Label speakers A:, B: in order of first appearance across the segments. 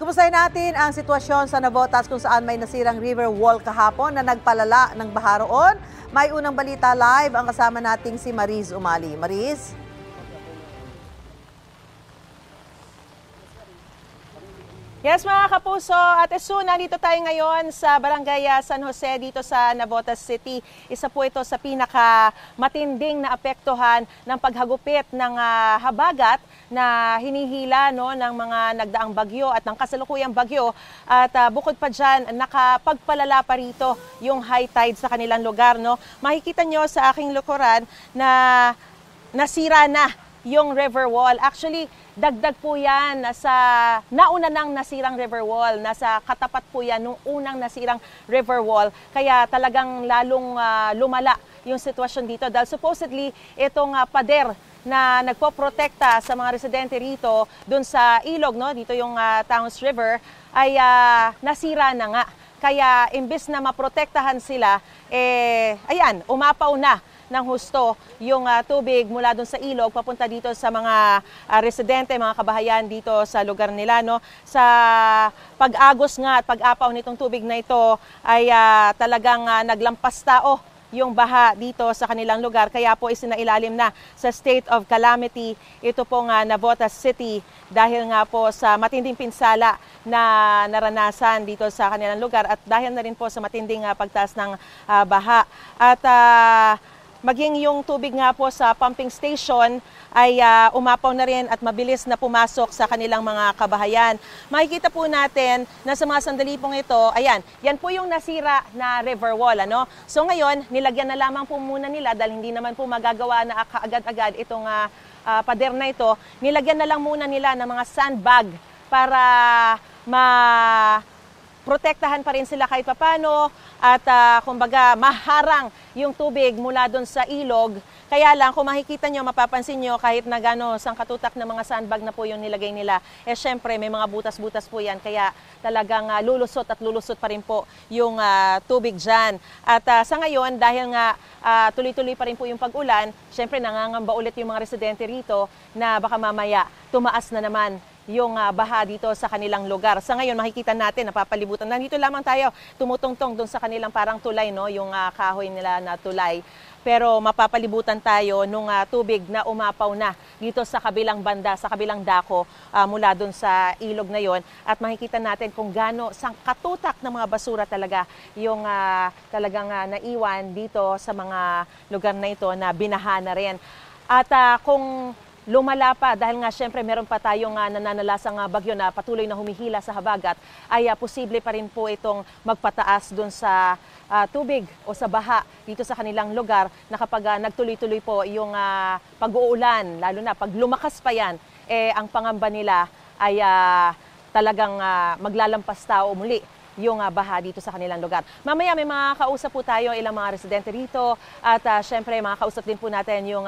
A: Kumustahin natin ang sitwasyon sa Navotas kung saan may nasirang river wall kahapon na nagpalala ng baha roon. May unang balita live ang kasama nating si Mariz Umali. Mariz?
B: Yes mga kapuso, at Esu, nandito tayo ngayon sa Barangay San Jose dito sa Navotas City. Isa po ito sa pinakamatinding na apektuhan ng paghagupit ng habagat na hinihila ng mga nagdaang bagyo at ng kasalukuyang bagyo. At bukod pa dyan, nakapagpalala pa rito yung high tide sa kanilang lugar. Makikita nyo sa aking likuran na nasira na yung river wall. Actually, dagdag po yan sa nauna nang nasirang river wall. Nasa katapat po yan nung unang nasirang river wall. Kaya talagang lalong lumala yung sitwasyon dito. Dahil supposedly, itong pader na nagpoprotekta sa mga residente rito dun sa ilog, dito yung Taos River, ay nasira na nga. Kaya imbis na maprotektahan sila, ayan, umapaw na ng husto yung tubig mula doon sa ilog papunta dito sa mga residente, mga kabahayan dito sa lugar nila. Sa pag-agos nga at pag-apaw nitong tubig na ito ay talagang naglampas tao yung baha dito sa kanilang lugar. Kaya po isinailalim na sa state of calamity ito pong Navotas City dahil nga po sa matinding pinsala na naranasan dito sa kanilang lugar at dahil na rin po sa matinding pagtaas ng baha. At maging yung tubig nga po sa pumping station ay umapaw na rin at mabilis na pumasok sa kanilang mga kabahayan. Makikita po natin na sa mga sandali pong ito, ayan, yan po yung nasira na river wall. So ngayon, nilagyan na lamang po muna nila dahil hindi naman po magagawa na agad-agad itong pader na ito. Nilagyan na lang muna nila ng mga sandbag para protektahan pa rin sila kahit papano at kumbaga maharang yung tubig mula doon sa ilog. Kaya lang kung makikita nyo, mapapansin nyo kahit na sangkatutak na mga sandbag na po yung nilagay nila, syempre may mga butas-butas po yan kaya talagang lulusot at lulusot pa rin po yung tubig dyan. At sa ngayon, dahil nga tuloy-tuloy pa rin po yung pag-ulan, syempre nangangamba ulit yung mga residente rito na baka mamaya tumaas na naman yung baha dito sa kanilang lugar. Sa ngayon, makikita natin, napapalibutan. Nandito lamang tayo, tumutungtong doon sa kanilang parang tulay, yung kahoy nila na tulay. Pero mapapalibutan tayo nung tubig na umapaw na dito sa kabilang banda, sa kabilang dako mula doon sa ilog na yon. At makikita natin kung gaano sangkatutak ng mga basura talaga yung talagang naiwan dito sa mga lugar na ito na binaha na rin. At kung lumala pa dahil nga syempre meron pa tayong nananalasang bagyo na patuloy na humihila sa habagat, ay posible pa rin po itong magpataas doon sa tubig o sa baha dito sa kanilang lugar na kapag nagtuloy-tuloy po yung pag-uulan, lalo na pag lumakas pa yan, ang pangamba nila ay talagang maglalampas tao muli yung baha dito sa kanilang lugar. Mamaya may mga kausap po tayo, ilang mga residente rito at syempre mga kausap din po natin yung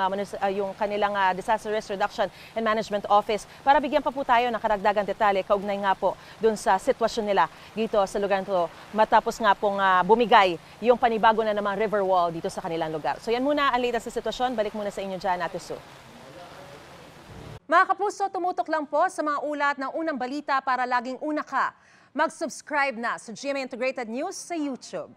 B: kanilang Disaster Risk Reduction and Management Office para bigyan pa po tayo ng karagdagang detalye kaugnay nga po dun sa sitwasyon nila dito sa lugar nito matapos nga pong bumigay yung panibago na namang river wall dito sa kanilang lugar. So yan muna ang latest sa sitwasyon. Balik muna sa inyo dyan, Ate Sue. Mga kapuso, tumutok lang po sa mga ulat ng unang balita para laging una ka. Mag-subscribe na sa GMA Integrated News sa YouTube.